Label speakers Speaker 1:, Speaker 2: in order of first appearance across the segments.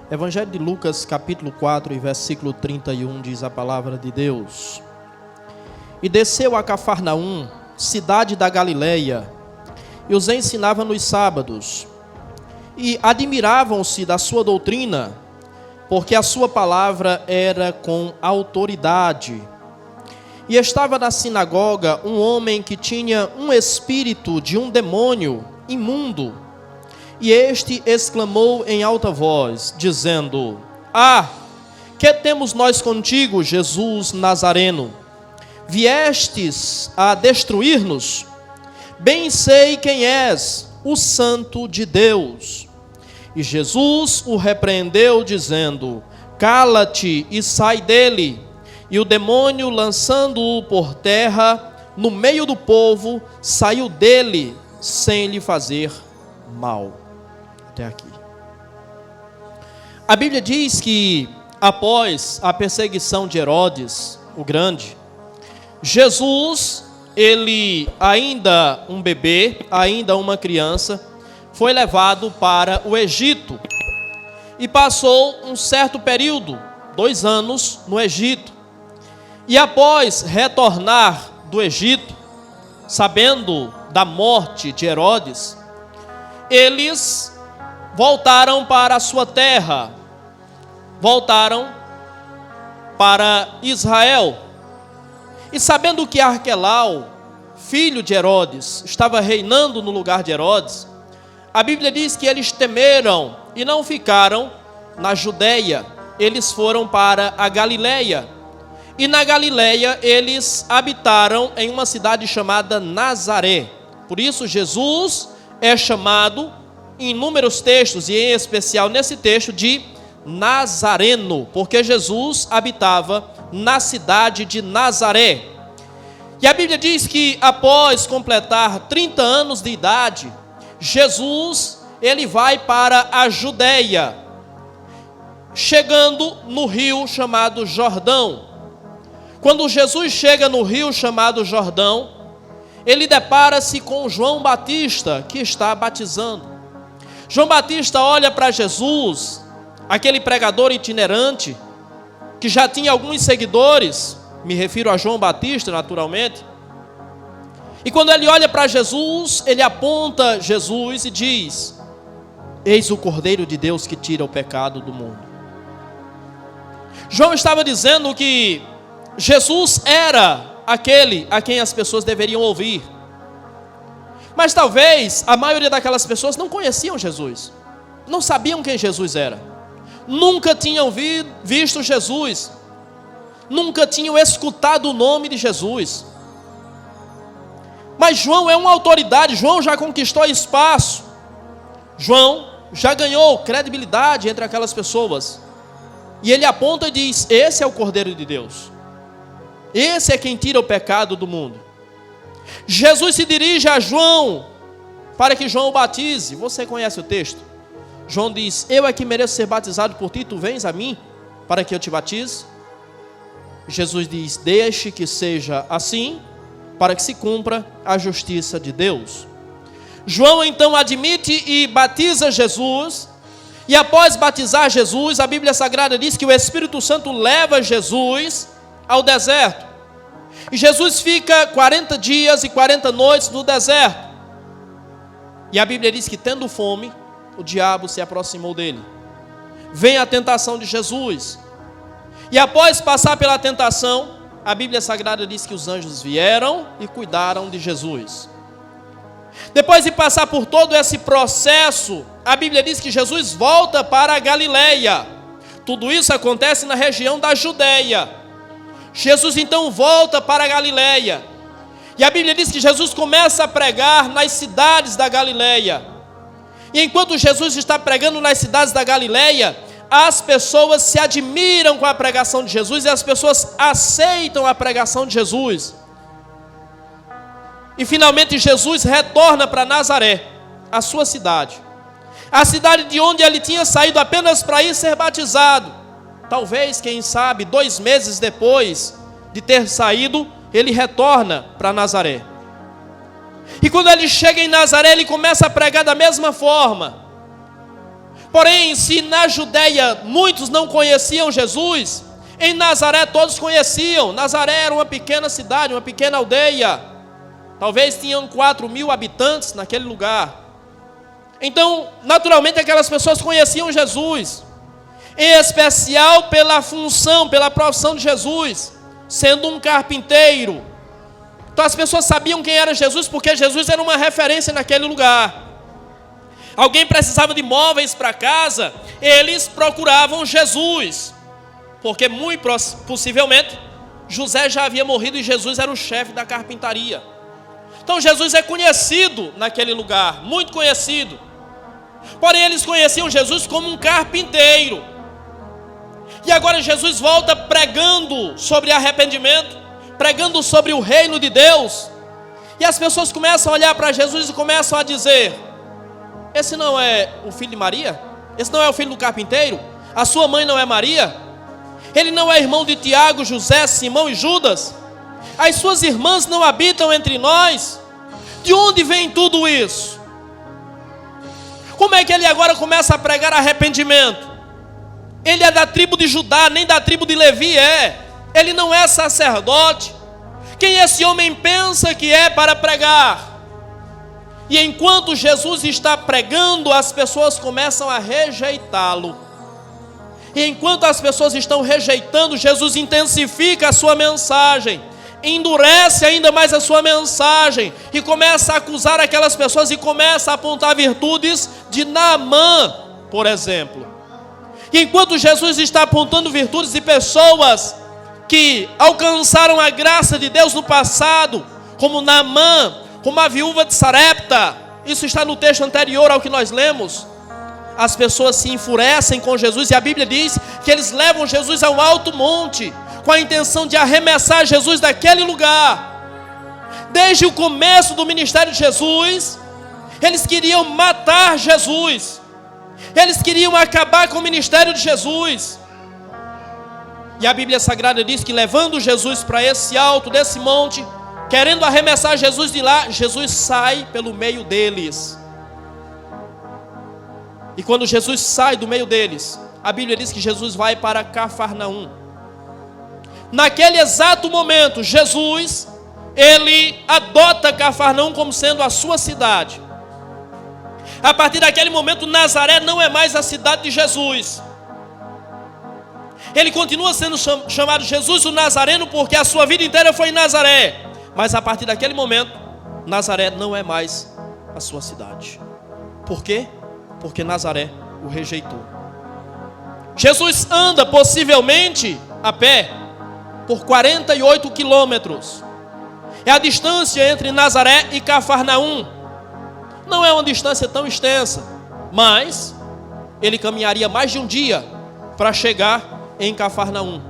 Speaker 1: Evangelho de Lucas, capítulo 4 e versículo 31, diz a palavra de Deus. E desceu a Cafarnaum, cidade da Galileia, e os ensinava nos sábados. E admiravam-se da sua doutrina, porque a sua palavra era com autoridade. E estava na sinagoga um homem que tinha um espírito de um demônio imundo. E este exclamou em alta voz, dizendo: que temos nós contigo, Jesus Nazareno? Viestes a destruir-nos? Bem sei quem és, o Santo de Deus. E Jesus o repreendeu, dizendo: Cala-te e sai dele. E o demônio, lançando-o por terra, no meio do povo, saiu dele, sem lhe fazer mal. Até aqui. A Bíblia diz que, após a perseguição de Herodes, o Grande, Jesus, ele ainda um bebê, ainda uma criança, foi levado para o Egito e passou um certo período, 2 anos, no Egito. E após retornar do Egito, sabendo da morte de Herodes, eles voltaram para a sua terra, voltaram para Israel. E sabendo que Arquelau, filho de Herodes, estava reinando no lugar de Herodes, a Bíblia diz que eles temeram e não ficaram na Judeia, eles foram para a Galileia. E na Galileia eles habitaram em uma cidade chamada Nazaré. Por isso Jesus é chamado em inúmeros textos, e em especial nesse texto, de Nazareno, porque Jesus habitava na cidade de Nazaré. E a Bíblia diz que após completar 30 anos de idade, Jesus, ele vai para a Judeia, chegando no rio chamado Jordão. Quando Jesus chega no rio chamado Jordão, ele depara-se com João Batista, que está batizando. João Batista olha para Jesus, aquele pregador itinerante, que já tinha alguns seguidores, me refiro a João Batista naturalmente, e quando ele olha para Jesus, ele aponta Jesus e diz: Eis o Cordeiro de Deus que tira o pecado do mundo. João estava dizendo que Jesus era aquele a quem as pessoas deveriam ouvir. Mas talvez a maioria daquelas pessoas não conheciam Jesus, não sabiam quem Jesus era, nunca tinham visto Jesus, nunca tinham escutado o nome de Jesus. Mas João é uma autoridade, João já conquistou espaço, João já ganhou credibilidade entre aquelas pessoas. E ele aponta e diz: esse é o Cordeiro de Deus, esse é quem tira o pecado do mundo. Jesus se dirige a João para que João o batize. Você conhece o texto? João diz: eu é que mereço ser batizado por ti, tu vens a mim para que eu te batize? Jesus diz: deixe que seja assim, para que se cumpra a justiça de Deus. João então admite e batiza Jesus. E após batizar Jesus, a Bíblia Sagrada diz que o Espírito Santo leva Jesus ao deserto. E Jesus fica 40 dias e 40 noites no deserto. E a Bíblia diz que, tendo fome, o diabo se aproximou dele. Vem a tentação de Jesus. E após passar pela tentação, a Bíblia Sagrada diz que os anjos vieram e cuidaram de Jesus. Depois de passar por todo esse processo, a Bíblia diz que Jesus volta para a Galileia. Tudo isso acontece na região da Judeia. Jesus então volta para a Galileia. E a Bíblia diz que Jesus começa a pregar nas cidades da Galileia. E enquanto Jesus está pregando nas cidades da Galileia, as pessoas se admiram com a pregação de Jesus e as pessoas aceitam a pregação de Jesus. E finalmente Jesus retorna para Nazaré, a sua cidade. A cidade de onde ele tinha saído apenas para ir ser batizado. Talvez, quem sabe, 2 meses depois de ter saído, ele retorna para Nazaré. E quando ele chega em Nazaré, ele começa a pregar da mesma forma. Porém, se na Judeia muitos não conheciam Jesus, em Nazaré todos conheciam. Nazaré era uma pequena cidade, uma pequena aldeia. Talvez tinham 4.000 habitantes naquele lugar. Então, naturalmente, aquelas pessoas conheciam Jesus, em especial pela função, pela profissão de Jesus, sendo um carpinteiro. Então as pessoas sabiam quem era Jesus, porque Jesus era uma referência naquele lugar. Alguém precisava de móveis para casa, eles procuravam Jesus, porque muito possivelmente José já havia morrido e Jesus era o chefe da carpintaria. Então Jesus é conhecido naquele lugar, muito conhecido. Porém eles conheciam Jesus como um carpinteiro. E agora Jesus volta pregando sobre arrependimento, pregando sobre o reino de Deus. E as pessoas começam a olhar para Jesus e começam a dizer: esse não é o filho de Maria? Esse não é o filho do carpinteiro? A sua mãe não é Maria? Ele não é irmão de Tiago, José, Simão e Judas? As suas irmãs não habitam entre nós? De onde vem tudo isso? Como é que ele agora começa a pregar arrependimento? Ele é da tribo de Judá, nem da tribo de Levi é. Ele não é sacerdote. Quem esse homem pensa que é para pregar? E enquanto Jesus está pregando, as pessoas começam a rejeitá-lo. E enquanto as pessoas estão rejeitando, Jesus intensifica a sua mensagem, endurece ainda mais a sua mensagem, e começa a acusar aquelas pessoas, e começa a apontar virtudes de Naamã, por exemplo. E enquanto Jesus está apontando virtudes de pessoas que alcançaram a graça de Deus no passado, como Naamã, como a viúva de Sarepta, isso está no texto anterior ao que nós lemos, as pessoas se enfurecem com Jesus, e a Bíblia diz que eles levam Jesus a um alto monte, com a intenção de arremessar Jesus daquele lugar. Desde o começo do ministério de Jesus, eles queriam matar Jesus, eles queriam acabar com o ministério de Jesus. E a Bíblia Sagrada diz que levando Jesus para esse alto desse monte, querendo arremessar Jesus de lá, Jesus sai pelo meio deles. E quando Jesus sai do meio deles, a Bíblia diz que Jesus vai para Cafarnaum. Naquele exato momento, Jesus, ele adota Cafarnaum como sendo a sua cidade. A partir daquele momento, Nazaré não é mais a cidade de Jesus. Ele continua sendo chamado Jesus o Nazareno, porque a sua vida inteira foi em Nazaré. Mas a partir daquele momento, Nazaré não é mais a sua cidade. Por quê? Porque Nazaré o rejeitou. Jesus anda possivelmente a pé por 48 quilômetros. É a distância entre Nazaré e Cafarnaum. Não é uma distância tão extensa, mas ele caminharia mais de um dia para chegar em Cafarnaum.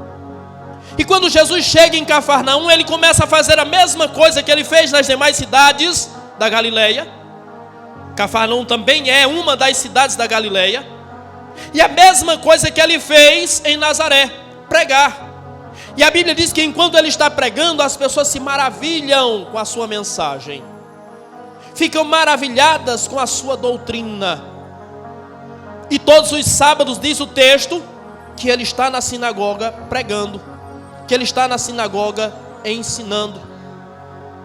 Speaker 1: E quando Jesus chega em Cafarnaum, ele começa a fazer a mesma coisa que ele fez nas demais cidades da Galileia. Cafarnaum também é uma das cidades da Galileia. E a mesma coisa que ele fez em Nazaré, pregar. E a Bíblia diz que enquanto ele está pregando, as pessoas se maravilham com a sua mensagem, ficam maravilhadas com a sua doutrina. E todos os sábados, diz o texto, que ele está na sinagoga pregando, que ele está na sinagoga ensinando.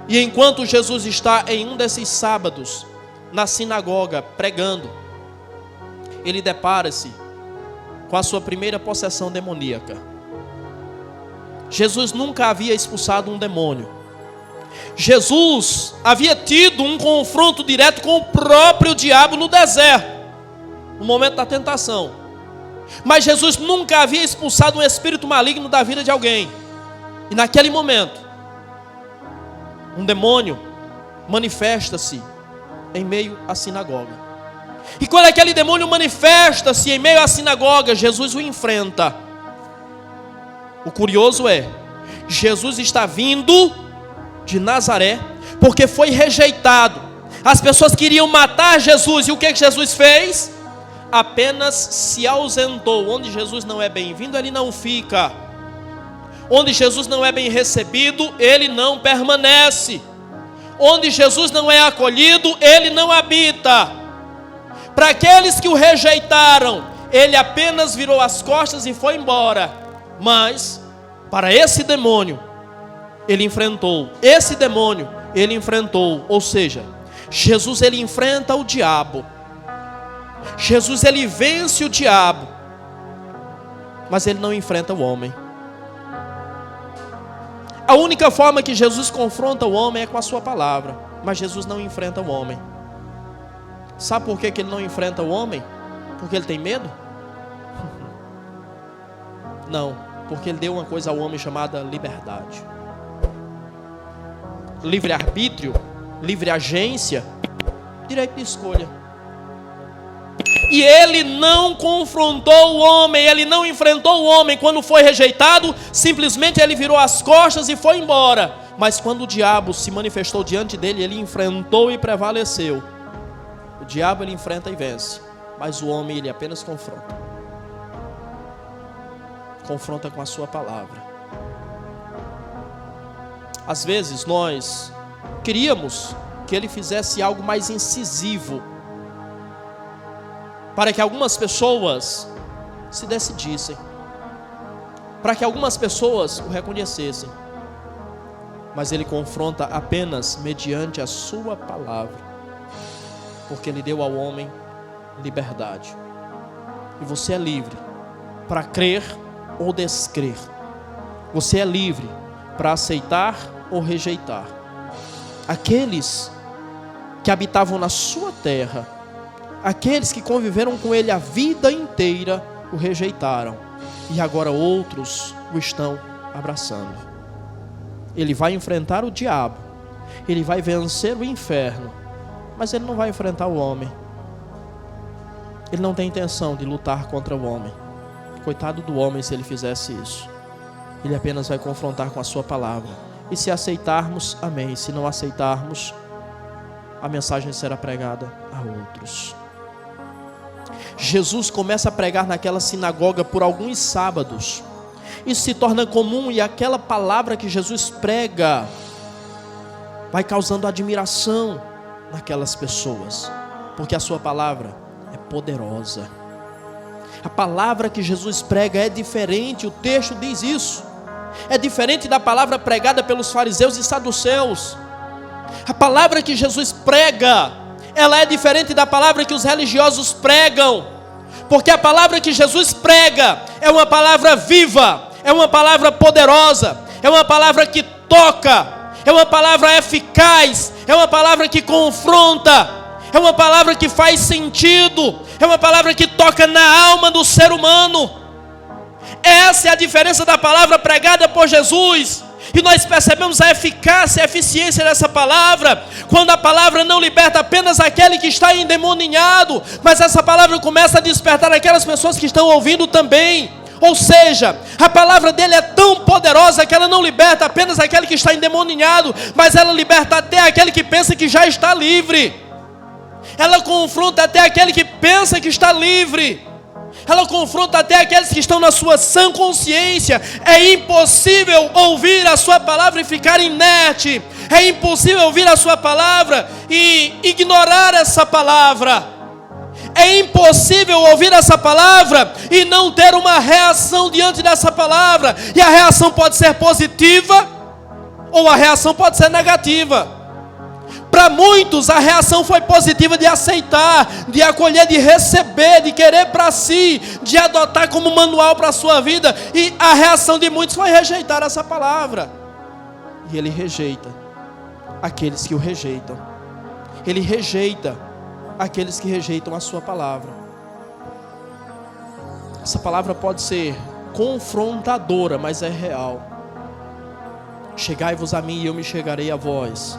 Speaker 1: E enquanto Jesus está em um desses sábados na sinagoga pregando, ele depara-se com a sua primeira possessão demoníaca. Jesus nunca havia expulsado um demônio. Jesus havia tido um confronto direto com o próprio diabo no deserto, no momento da tentação. Mas Jesus nunca havia expulsado um espírito maligno da vida de alguém. E naquele momento, um demônio manifesta-se em meio à sinagoga. E quando aquele demônio manifesta-se em meio à sinagoga, Jesus o enfrenta. O curioso é, Jesus está vindo de Nazaré, porque foi rejeitado. As pessoas queriam matar Jesus, e o que Jesus fez? Apenas se ausentou. Onde Jesus não é bem-vindo, ele não fica. Onde Jesus não é bem recebido, ele não permanece. Onde Jesus não é acolhido, ele não habita. Para aqueles que o rejeitaram, ele apenas virou as costas e foi embora. Mas para esse demônio, ele enfrentou. Esse demônio, ele enfrentou. Ou seja, Jesus, ele enfrenta o diabo. Jesus, ele vence o diabo. Mas ele não enfrenta o homem. A única forma que Jesus confronta o homem é com a sua palavra. Mas Jesus não enfrenta o homem. Sabe por que ele não enfrenta o homem? Porque ele tem medo? Não, porque ele deu uma coisa ao homem chamada liberdade. Livre-arbítrio, livre agência, direito de escolha. E ele não confrontou o homem, ele não enfrentou o homem. Quando foi rejeitado, simplesmente ele virou as costas e foi embora. Mas quando o diabo se manifestou diante dele, ele enfrentou e prevaleceu. O diabo ele enfrenta e vence, mas o homem ele apenas confronta. Confronta com a sua palavra. Às vezes nós queríamos que ele fizesse algo mais incisivo, para que algumas pessoas se decidissem, para que algumas pessoas o reconhecessem. Mas ele confronta apenas mediante a sua palavra, porque ele deu ao homem liberdade. E você é livre para crer ou descrer. Você é livre para aceitar ou rejeitar. Aqueles que habitavam na sua terra, aqueles que conviveram com ele a vida inteira, o rejeitaram. E agora outros o estão abraçando. Ele vai enfrentar o diabo, ele vai vencer o inferno, mas ele não vai enfrentar o homem. Ele não tem intenção de lutar contra o homem. Coitado do homem se ele fizesse isso. Ele apenas vai confrontar com a sua palavra. E se aceitarmos, amém. Se não aceitarmos, a mensagem será pregada a outros. Jesus começa a pregar naquela sinagoga por alguns sábados. Isso se torna comum e aquela palavra que Jesus prega vai causando admiração naquelas pessoas, porque a sua palavra é poderosa. A palavra que Jesus prega é diferente, o texto diz isso. É diferente da palavra pregada pelos fariseus e saduceus. A palavra que Jesus prega, ela é diferente da palavra que os religiosos pregam. Porque a palavra que Jesus prega é uma palavra viva, é uma palavra poderosa, é uma palavra que toca, é uma palavra eficaz, é uma palavra que confronta, é uma palavra que faz sentido, é uma palavra que toca na alma do ser humano. Essa é a diferença da palavra pregada por Jesus. E nós percebemos a eficácia, a eficiência dessa palavra, quando a palavra não liberta apenas aquele que está endemoninhado, mas essa palavra começa a despertar aquelas pessoas que estão ouvindo também. Ou seja, a palavra dele é tão poderosa que ela não liberta apenas aquele que está endemoninhado, mas ela liberta até aquele que pensa que já está livre. Ela confronta até aquele que pensa que está livre. Ela confronta até aqueles que estão na sua sã consciência. É impossível ouvir a sua palavra e ficar inerte. É impossível ouvir a sua palavra e ignorar essa palavra. É impossível ouvir essa palavra e não ter uma reação diante dessa palavra. E a reação pode ser positiva ou a reação pode ser negativa. Para muitos a reação foi positiva, de aceitar, de acolher, de receber, de querer para si, de adotar como manual para a sua vida. E a reação de muitos foi rejeitar essa palavra. E ele rejeita aqueles que o rejeitam. Ele rejeita aqueles que rejeitam a sua palavra. Essa palavra pode ser confrontadora, mas é real. Chegai-vos a mim e eu me chegarei a vós.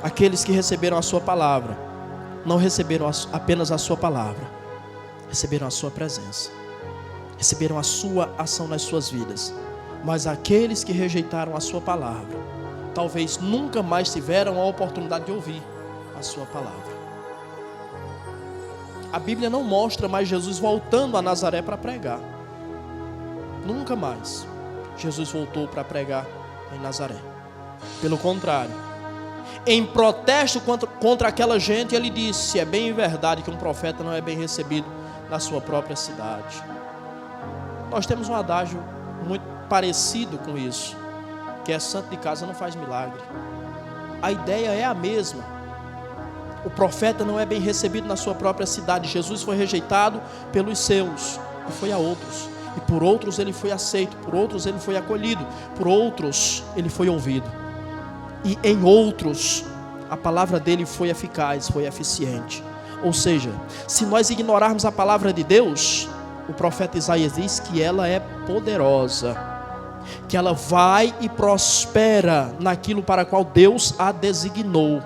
Speaker 1: Aqueles que receberam a sua palavra, não receberam apenas a sua palavra, receberam a sua presença, receberam a sua ação nas suas vidas. Mas aqueles que rejeitaram a sua palavra, talvez nunca mais tiveram a oportunidade de ouvir a sua palavra. A Bíblia não mostra mais Jesus voltando a Nazaré para pregar. Nunca mais Jesus voltou para pregar em Nazaré. Pelo contrário, em protesto contra aquela gente, ele disse: é bem verdade que um profeta não é bem recebido na sua própria cidade. Nós temos um adágio muito parecido com isso, que é santo de casa não faz milagre. A ideia é a mesma. O profeta não é bem recebido na sua própria cidade. Jesus foi rejeitado pelos seus e foi a outros, e por outros ele foi aceito, por outros ele foi acolhido, por outros ele foi ouvido, e em outros a palavra dele foi eficaz, foi eficiente. Ou seja, se nós ignorarmos a palavra de Deus, o profeta Isaías diz que ela é poderosa, que ela vai e prospera naquilo para qual Deus a designou.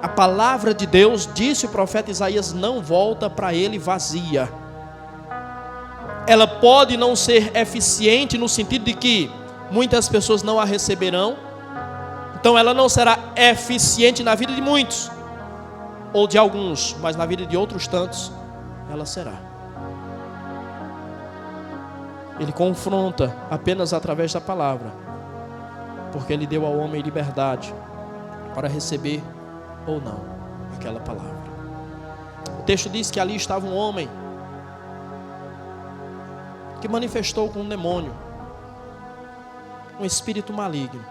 Speaker 1: A palavra de Deus, disse o profeta Isaías, não volta para ele vazia. Ela pode não ser eficiente no sentido de que muitas pessoas não a receberão, então ela não será eficiente na vida de muitos, ou de alguns, mas na vida de outros tantos, ela será. Ele confronta apenas através da palavra, porque ele deu ao homem liberdade para receber ou não aquela palavra. O texto diz que ali estava um homem que manifestou com um demônio, um espírito maligno.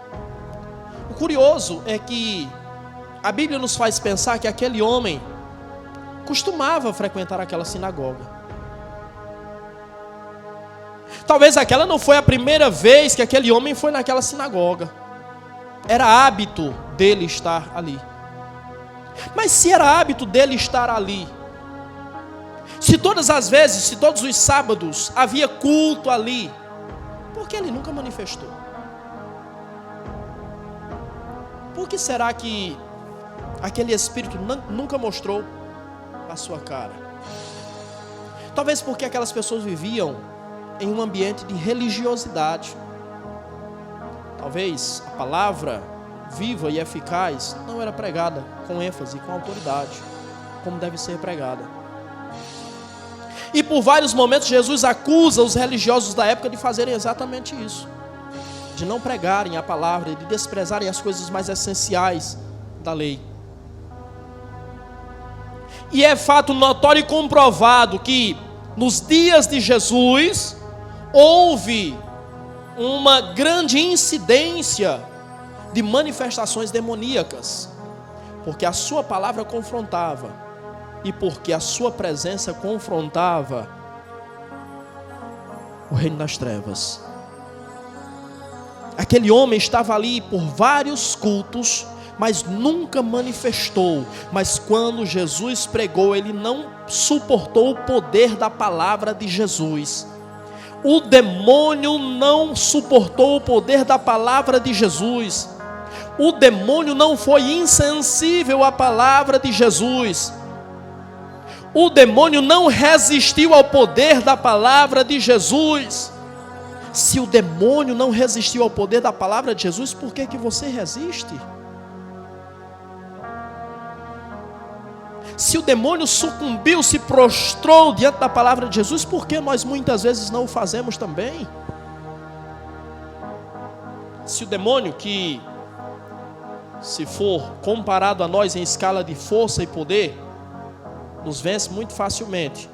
Speaker 1: O curioso é que a Bíblia nos faz pensar que aquele homem costumava frequentar aquela sinagoga. Talvez aquela não foi a primeira vez que aquele homem foi naquela sinagoga. Era hábito dele estar ali. Mas se era hábito dele estar ali, se todas as vezes, se todos os sábados havia culto ali, por que ele nunca manifestou? Por que será que aquele espírito nunca mostrou a sua cara? Talvez porque aquelas pessoas viviam em um ambiente de religiosidade. Talvez a palavra viva e eficaz não era pregada com ênfase, com autoridade, como deve ser pregada. E por vários momentos Jesus acusa os religiosos da época de fazerem exatamente isso, de não pregarem a palavra, de desprezarem as coisas mais essenciais da lei. E é fato notório e comprovado que nos dias de Jesus houve uma grande incidência de manifestações demoníacas, porque a sua palavra confrontava, e porque a sua presença confrontava o reino das trevas. Aquele homem estava ali por vários cultos, mas nunca manifestou. Mas quando Jesus pregou, ele não suportou o poder da palavra de Jesus. O demônio não suportou o poder da palavra de Jesus. O demônio não foi insensível à palavra de Jesus. O demônio não resistiu ao poder da palavra de Jesus. Se o demônio não resistiu ao poder da palavra de Jesus, por que você resiste? Se o demônio sucumbiu, se prostrou diante da palavra de Jesus, por que nós muitas vezes não o fazemos também? Se o demônio, que se for comparado a nós em escala de força e poder, nos vence muito facilmente,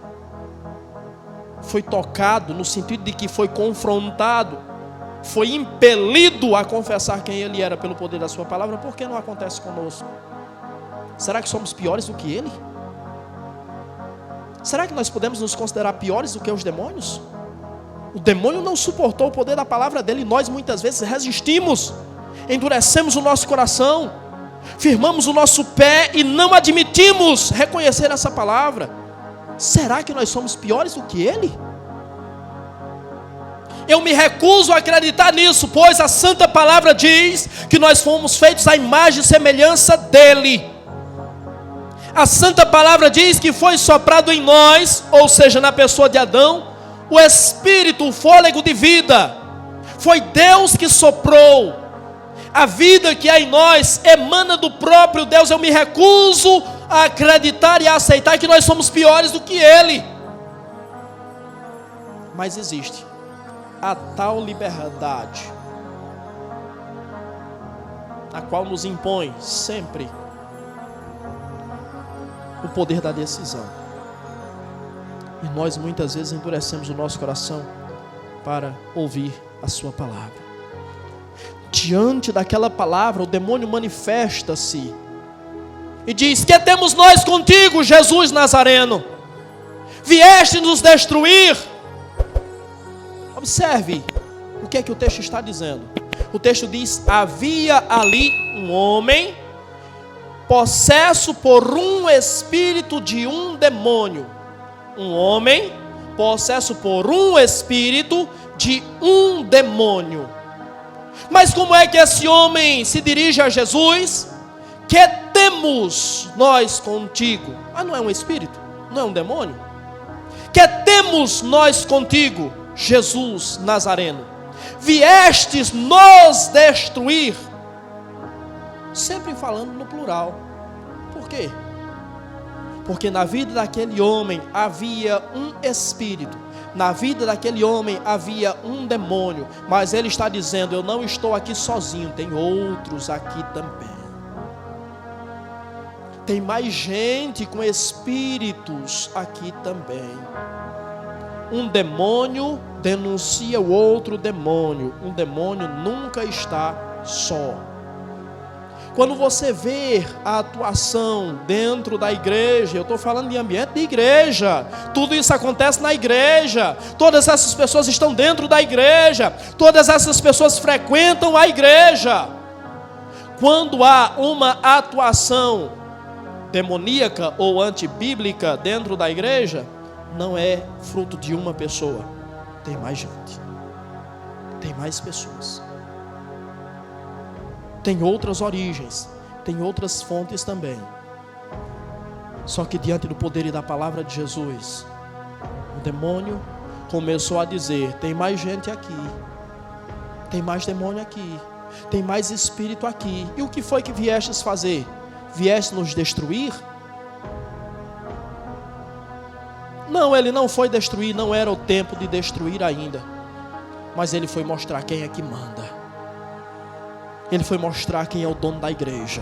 Speaker 1: foi tocado no sentido de que foi confrontado, foi impelido a confessar quem ele era pelo poder da sua palavra, por que não acontece conosco? Será que somos piores do que ele? Será que nós podemos nos considerar piores do que os demônios? O demônio não suportou o poder da palavra dele, e nós muitas vezes resistimos, endurecemos o nosso coração, firmamos o nosso pé e não admitimos reconhecer essa palavra. Será que nós somos piores do que ele? Eu me recuso a acreditar nisso, pois a santa palavra diz que nós fomos feitos à imagem e semelhança dele. A santa palavra diz que foi soprado em nós, ou seja, na pessoa de Adão, o espírito, o fôlego de vida. Foi Deus que soprou. A vida que há em nós emana do próprio Deus. Eu me recuso a acreditar e a aceitar que nós somos piores do que ele. Mas existe a tal liberdade a qual nos impõe sempre o poder da decisão. E nós muitas vezes endurecemos o nosso coração para ouvir a sua palavra. Diante daquela palavra, o demônio manifesta-se e diz: que temos nós contigo, Jesus Nazareno? Vieste nos destruir? Observe o que é que o texto está dizendo. O texto diz: havia ali um homem possesso por um espírito de um demônio. Um homem possesso por um espírito de um demônio. Mas como é que esse homem se dirige a Jesus? Que temos nós contigo? Ah, não é um espírito? Não é um demônio? Que temos nós contigo, Jesus Nazareno? Viestes nos destruir? Sempre falando no plural. Por quê? Porque na vida daquele homem havia um espírito. Na vida daquele homem havia um demônio. Mas ele está dizendo: eu não estou aqui sozinho, tem outros aqui também. Tem mais gente com espíritos aqui também. Um demônio denuncia o outro demônio. Um demônio nunca está só. Quando você vê a atuação dentro da igreja, eu estou falando de ambiente de igreja, tudo isso acontece na igreja, todas essas pessoas estão dentro da igreja, todas essas pessoas frequentam a igreja. Quando há uma atuação demoníaca ou antibíblica dentro da igreja, não é fruto de uma pessoa, tem mais gente, tem mais pessoas. Tem outras origens, tem outras fontes também. Só que diante do poder e da palavra de Jesus, o demônio começou a dizer: tem mais gente aqui, tem mais demônio aqui, tem mais espírito aqui. E o que foi que viestes fazer? Vieste nos destruir? Não, ele não foi destruir, não era o tempo de destruir ainda. Mas ele foi mostrar quem é que manda. Ele foi mostrar quem é o dono da igreja.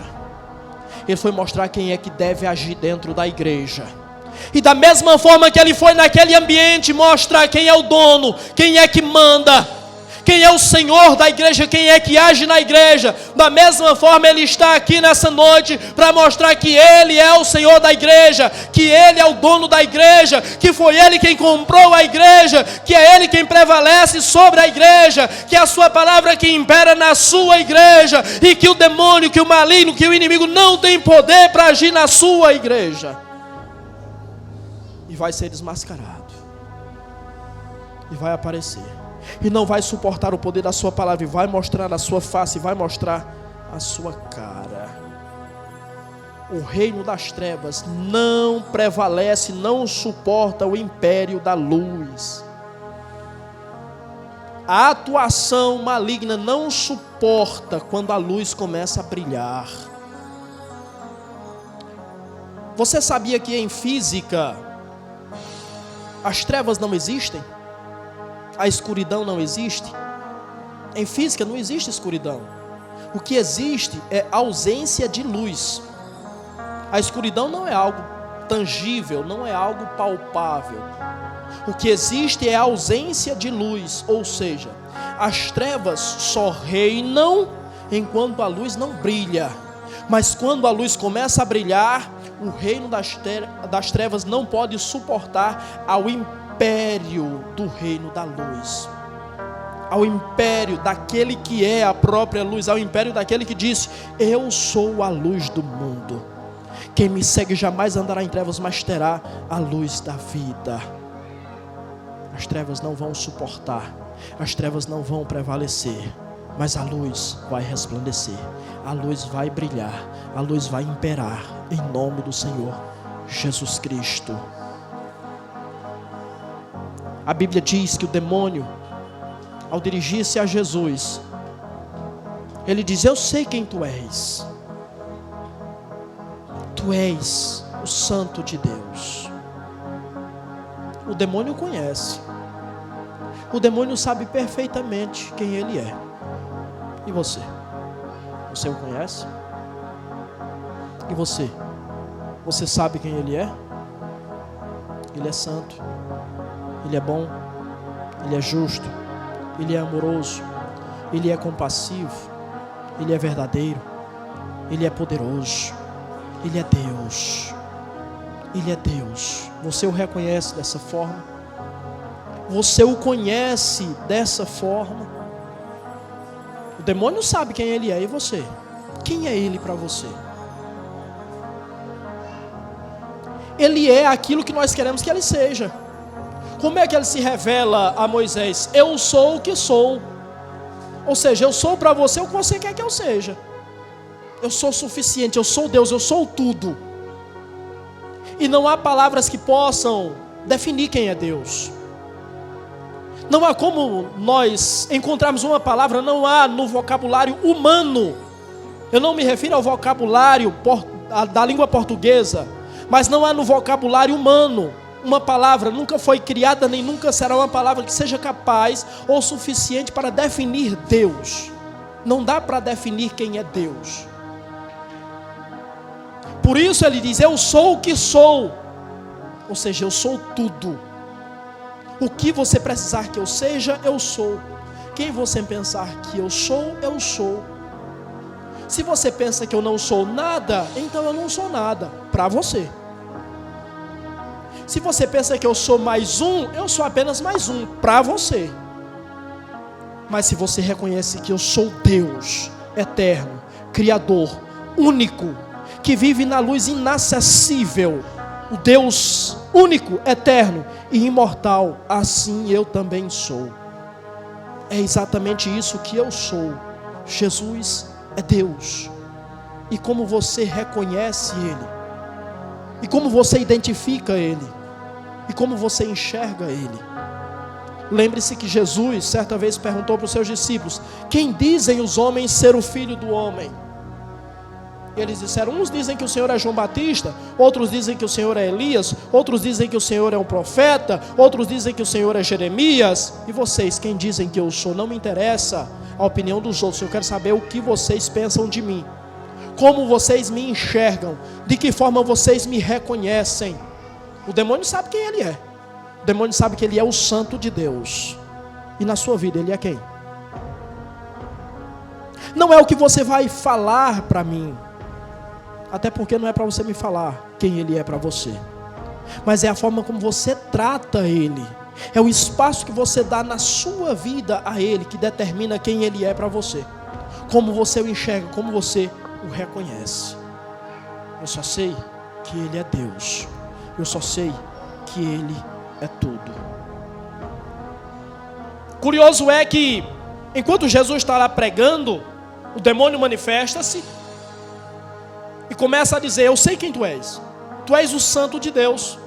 Speaker 1: Ele foi mostrar quem é que deve agir dentro da igreja. E da mesma forma que ele foi naquele ambiente mostrar quem é o dono, quem é que manda, quem é o Senhor da igreja, quem é que age na igreja, da mesma forma ele está aqui nessa noite para mostrar que ele é o Senhor da igreja, que ele é o dono da igreja, que foi ele quem comprou a igreja, que é ele quem prevalece sobre a igreja, que é a sua palavra que impera na sua igreja, e que o demônio, que o maligno, que o inimigo não tem poder para agir na sua igreja. E vai ser desmascarado, e vai aparecer, e não vai suportar o poder da sua palavra, e vai mostrar a sua face, e vai mostrar a sua cara. O reino das trevas não prevalece, não suporta o império da luz. A atuação maligna não suporta quando a luz começa a brilhar. Você sabia que em física as trevas não existem? A escuridão não existe? Em física não existe escuridão. O que existe é ausência de luz. A escuridão não é algo tangível, não é algo palpável. O que existe é a ausência de luz, ou seja, as trevas só reinam enquanto a luz não brilha. Mas quando a luz começa a brilhar, o reino das trevas não pode suportar ao império do reino da luz, ao império daquele que é a própria luz, ao império daquele que disse: eu sou a luz do mundo, quem me segue jamais andará em trevas, mas terá a luz da vida. As trevas não vão suportar, as trevas não vão prevalecer, mas a luz vai resplandecer, a luz vai brilhar, a luz vai imperar, em nome do Senhor Jesus Cristo. A Bíblia diz que o demônio, ao dirigir-se a Jesus, ele diz: eu sei quem tu és. Tu és o Santo de Deus. O demônio conhece. O demônio sabe perfeitamente quem ele é. E você? Você o conhece? E você? Você sabe quem Ele é? Ele é santo, Ele é bom, Ele é justo, Ele é amoroso, Ele é compassivo, Ele é verdadeiro, Ele é poderoso, Ele é Deus. Ele é Deus. Você o reconhece dessa forma? Você o conhece dessa forma? O demônio sabe quem ele é, e você? Quem é ele para você? Ele é aquilo que nós queremos que ele seja. Como é que ele se revela a Moisés? Eu sou o que sou. Ou seja, eu sou para você o que você quer que eu seja. Eu sou suficiente, eu sou Deus, eu sou tudo. E não há palavras que possam definir quem é Deus. Não há como nós encontrarmos uma palavra, não há no vocabulário humano. Eu não me refiro ao vocabulário da língua portuguesa, mas não há no vocabulário humano uma palavra, nunca foi criada nem nunca será uma palavra que seja capaz ou suficiente para definir Deus. Não dá para definir quem é Deus. Por isso ele diz, eu sou o que sou. Ou seja, eu sou tudo. O que você precisar que eu seja, eu sou. Quem você pensar que eu sou. Se você pensa que eu não sou nada, então eu não sou nada, para você. Se você pensa que eu sou mais um, eu sou apenas mais um, para você. Mas se você reconhece que eu sou Deus, eterno, Criador, único, que vive na luz inacessível, o Deus único, eterno e imortal, assim eu também sou. É exatamente isso que eu sou. Jesus é Deus. E como você reconhece Ele, e como você identifica Ele, e como você enxerga Ele. Lembre-se que Jesus certa vez perguntou para os seus discípulos, quem dizem os homens ser o Filho do Homem? Eles disseram, uns dizem que o Senhor é João Batista, outros dizem que o Senhor é Elias, outros dizem que o Senhor é um profeta, outros dizem que o Senhor é Jeremias. E vocês, quem dizem que eu sou? Não me interessa a opinião dos outros, eu quero saber o que vocês pensam de mim, como vocês me enxergam, de que forma vocês me reconhecem. O demônio sabe quem ele é. O demônio sabe que ele é o santo de Deus. E na sua vida ele é quem? Não é o que você vai falar para mim, até porque não é para você me falar quem ele é para você, mas é a forma como você trata ele. É o espaço que você dá na sua vida a ele que determina quem ele é para você. Como você o enxerga, como você o reconhece. Eu só sei que ele é Deus. Eu só sei que Ele é tudo. Curioso é que, enquanto Jesus está lá pregando, o demônio manifesta-se e começa a dizer, eu sei quem tu és o santo de Deus.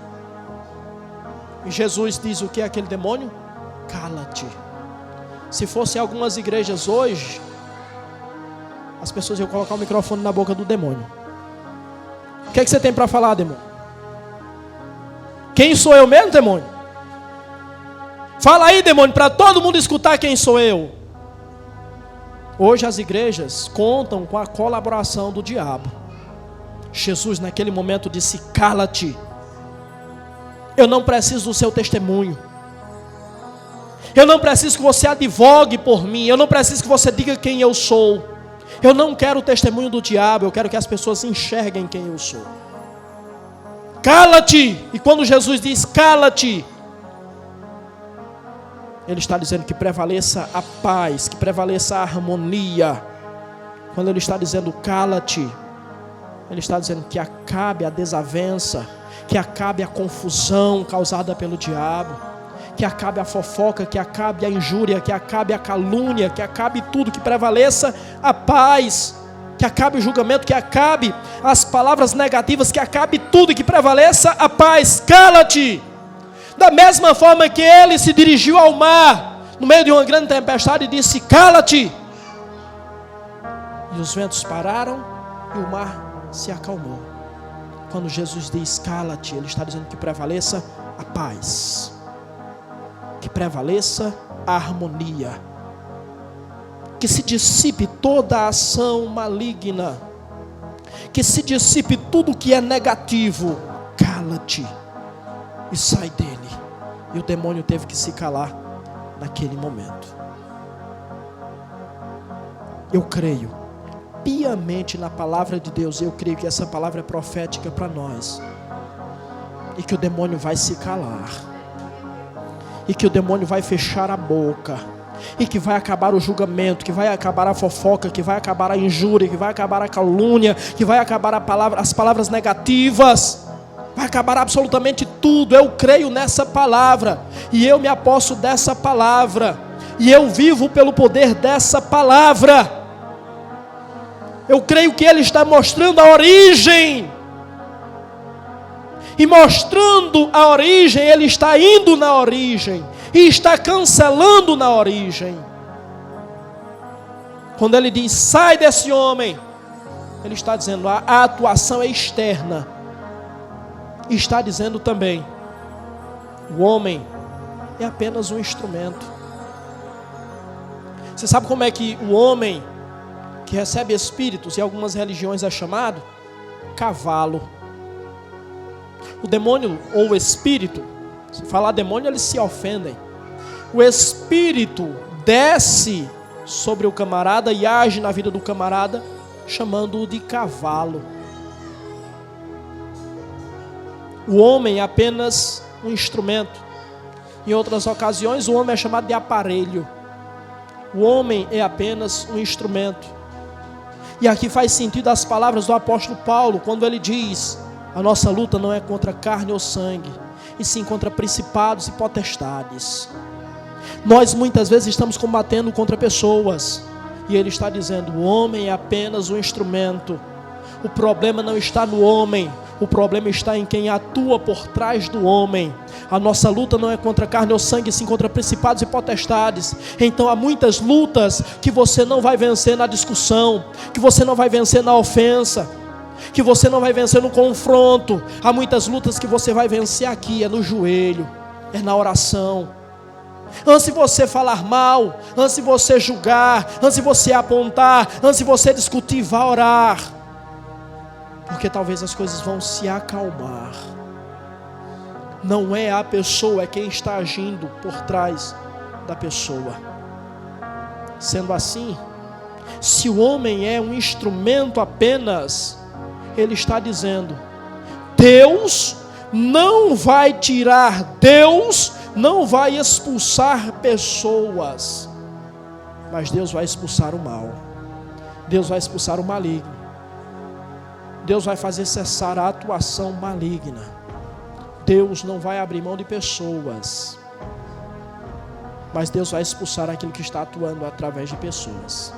Speaker 1: E Jesus diz o que é aquele demônio? Cala-te. Se fosse algumas igrejas hoje, as pessoas iam colocar o microfone na boca do demônio. O que é que você tem para falar, demônio? Quem sou eu mesmo, demônio? Fala aí, demônio, para todo mundo escutar quem sou eu. Hoje as igrejas contam com a colaboração do diabo. Jesus naquele momento disse, cala-te. Eu não preciso do seu testemunho. Eu não preciso que você advogue por mim. Eu não preciso que você diga quem eu sou. Eu não quero o testemunho do diabo. Eu quero que as pessoas enxerguem quem eu sou. Cala-te. E quando Jesus diz cala-te, Ele está dizendo que prevaleça a paz, que prevaleça a harmonia. Quando Ele está dizendo cala-te, Ele está dizendo que acabe a desavença, que acabe a confusão causada pelo diabo, que acabe a fofoca, que acabe a injúria, que acabe a calúnia, que acabe tudo, que prevaleça a paz, que acabe o julgamento, que acabe as palavras negativas, que acabe tudo e que prevaleça a paz. Cala-te. Da mesma forma que ele se dirigiu ao mar, no meio de uma grande tempestade, e disse, cala-te. E os ventos pararam e o mar se acalmou. Quando Jesus diz cala-te, Ele está dizendo que prevaleça a paz, que prevaleça a harmonia, que se dissipe toda a ação maligna, que se dissipe tudo que é negativo. Cala-te e sai dele. E o demônio teve que se calar naquele momento. Eu creio piamente na palavra de Deus. Eu creio que essa palavra é profética para nós. E que o demônio vai se calar. E que o demônio vai fechar a boca. E que vai acabar o julgamento, que vai acabar a fofoca, que vai acabar a injúria, que vai acabar a calúnia, que vai acabar as palavras negativas. Vai acabar absolutamente tudo. Eu creio nessa palavra. E eu me aposto dessa palavra. E eu vivo pelo poder dessa palavra. Eu creio que Ele está mostrando a origem. E mostrando a origem, Ele está indo na origem. E está cancelando na origem. Quando Ele diz, sai desse homem, Ele está dizendo, a atuação é externa. E está dizendo também, o homem é apenas um instrumento. Você sabe como é que o homem que recebe espíritos, em algumas religiões é chamado? Cavalo. O demônio ou o espírito, se falar demônio eles se ofendem. O espírito desce sobre o camarada e age na vida do camarada, chamando-o de cavalo. O homem é apenas um instrumento. Em outras ocasiões o homem é chamado de aparelho. O homem é apenas um instrumento. E aqui faz sentido as palavras do apóstolo Paulo, quando ele diz, a nossa luta não é contra carne ou sangue, e sim contra principados e potestades. Nós muitas vezes estamos combatendo contra pessoas, e ele está dizendo, o homem é apenas um instrumento. O problema não está no homem, o problema está em quem atua por trás do homem. A nossa luta não é contra carne ou sangue, sim contra principados e potestades. Então há muitas lutas que você não vai vencer na discussão, que você não vai vencer na ofensa, que você não vai vencer no confronto. Há muitas lutas que você vai vencer aqui, é no joelho, é na oração. Antes de você falar mal, antes de você julgar, antes de você apontar, antes de você discutir, vá orar. Porque talvez as coisas vão se acalmar. Não é a pessoa, é quem está agindo por trás da pessoa. Sendo assim, se o homem é um instrumento apenas, ele está dizendo, Deus não vai tirar, Deus não vai expulsar pessoas, mas Deus vai expulsar o mal. Deus vai expulsar o maligno. Deus vai fazer cessar a atuação maligna. Deus não vai abrir mão de pessoas, mas Deus vai expulsar aquilo que está atuando através de pessoas.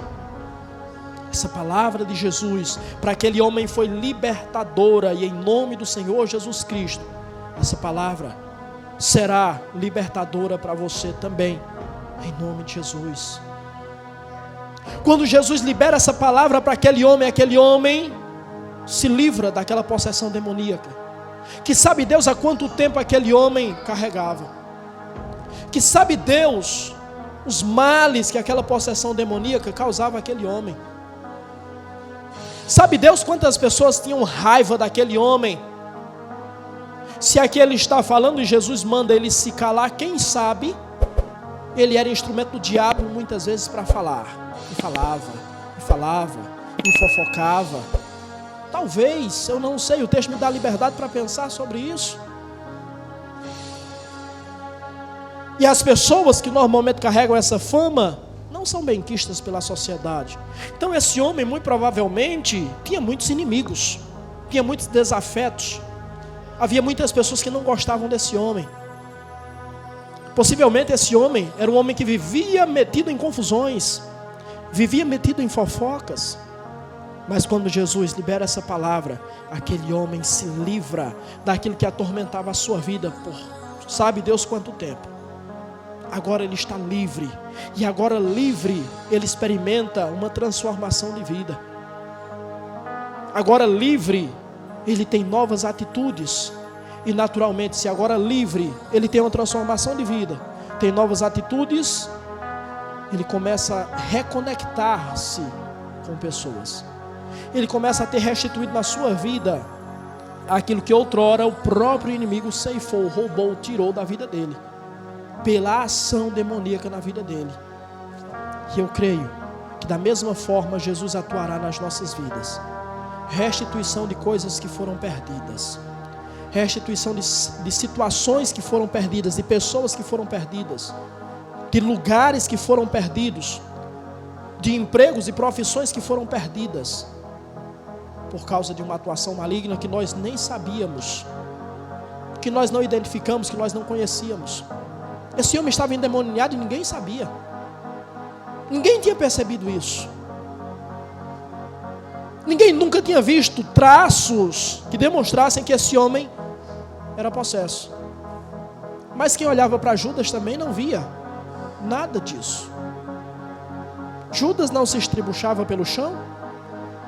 Speaker 1: Essa palavra de Jesus para aquele homem foi libertadora, e em nome do Senhor Jesus Cristo, essa palavra será libertadora para você também, em nome de Jesus. Quando Jesus libera essa palavra para aquele homem se livra daquela possessão demoníaca, que sabe Deus há quanto tempo aquele homem carregava, que sabe Deus os males que aquela possessão demoníaca causava àquele homem, sabe Deus quantas pessoas tinham raiva daquele homem. Se aqui ele está falando e Jesus manda ele se calar, quem sabe ele era instrumento do diabo muitas vezes para falar, e falava, e fofocava. Talvez, eu não sei, o texto me dá liberdade para pensar sobre isso. E as pessoas que normalmente carregam essa fama não são benquistas pela sociedade. Então esse homem muito provavelmente tinha muitos inimigos, tinha muitos desafetos. Havia muitas pessoas que não gostavam desse homem. Possivelmente esse homem era um homem que vivia metido em confusões, vivia metido em fofocas. Mas quando Jesus libera essa palavra, aquele homem se livra daquilo que atormentava a sua vida por sabe Deus quanto tempo. Agora ele está livre, e agora livre ele experimenta uma transformação de vida. Agora livre ele tem novas atitudes, e naturalmente, se agora livre ele tem uma transformação de vida, tem novas atitudes, ele começa a reconectar-se com pessoas. Ele começa a ter restituído na sua vida aquilo que outrora o próprio inimigo ceifou, roubou, tirou da vida dele, pela ação demoníaca na vida dele. E eu creio que da mesma forma Jesus atuará nas nossas vidas. Restituição de coisas que foram perdidas, restituição de situações que foram perdidas, de pessoas que foram perdidas, de lugares que foram perdidos, de empregos e profissões que foram perdidas, por causa de uma atuação maligna que nós nem sabíamos, que nós não identificamos, que nós não conhecíamos. Esse homem estava endemoniado e ninguém sabia, ninguém tinha percebido isso. Ninguém nunca tinha visto traços que demonstrassem que esse homem era possesso. Mas quem olhava para Judas também não via nada disso. Judas não se estribuchava pelo chão,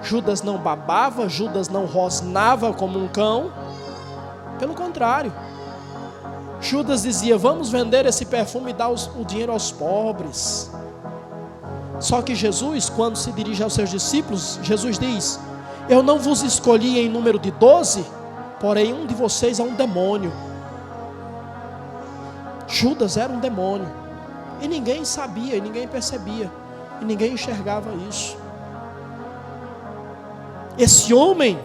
Speaker 1: Judas não babava, Judas não rosnava como um cão. Pelo contrário, Judas dizia: vamos vender esse perfume e dar o dinheiro aos pobres. Só que Jesus, quando se dirige aos seus discípulos, Jesus diz: eu não vos escolhi em número de 12, porém um de vocês é um demônio. Judas era um demônio, e ninguém sabia, e ninguém percebia, e ninguém enxergava isso. Esse homem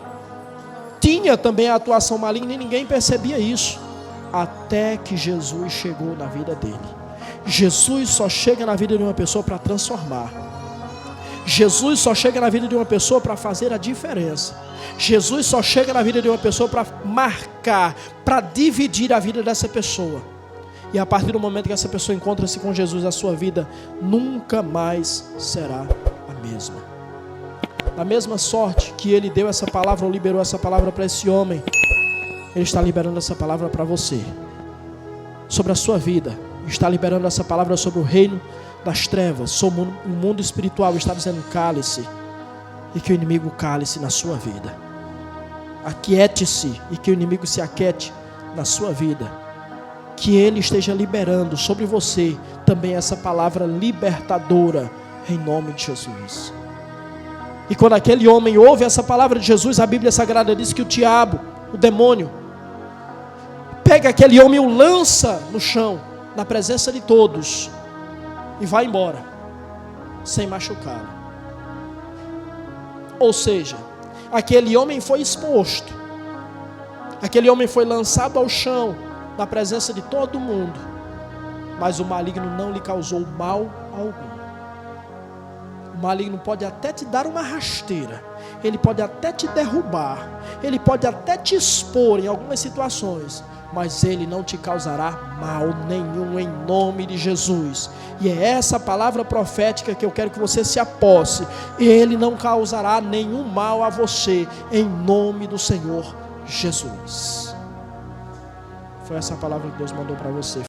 Speaker 1: tinha também a atuação maligna e ninguém percebia isso, até que Jesus chegou na vida dele. Jesus só chega na vida de uma pessoa para transformar. Jesus só chega na vida de uma pessoa para fazer a diferença. Jesus só chega na vida de uma pessoa para marcar, para dividir a vida dessa pessoa. E a partir do momento que essa pessoa encontra-se com Jesus, a sua vida nunca mais será a mesma. Da mesma sorte que ele deu essa palavra, ou liberou essa palavra para esse homem, ele está liberando essa palavra para você, sobre a sua vida. Está liberando essa palavra sobre o reino das trevas, sobre o mundo espiritual. Está dizendo: cale-se, e que o inimigo cale-se na sua vida. Aquiete-se, e que o inimigo se aquete na sua vida. Que ele esteja liberando sobre você também essa palavra libertadora, em nome de Jesus. E quando aquele homem ouve essa palavra de Jesus, a Bíblia Sagrada diz que o diabo, o demônio, pega aquele homem e o lança no chão, na presença de todos, e vai embora, sem machucá-lo. Ou seja, aquele homem foi exposto, aquele homem foi lançado ao chão, na presença de todo mundo, mas o maligno não lhe causou mal algum. O maligno pode até te dar uma rasteira, ele pode até te derrubar, ele pode até te expor em algumas situações, mas ele não te causará mal nenhum, em nome de Jesus. E é essa palavra profética que eu quero que você se aposse. Ele não causará nenhum mal a você, em nome do Senhor Jesus. Foi essa palavra que Deus mandou para você.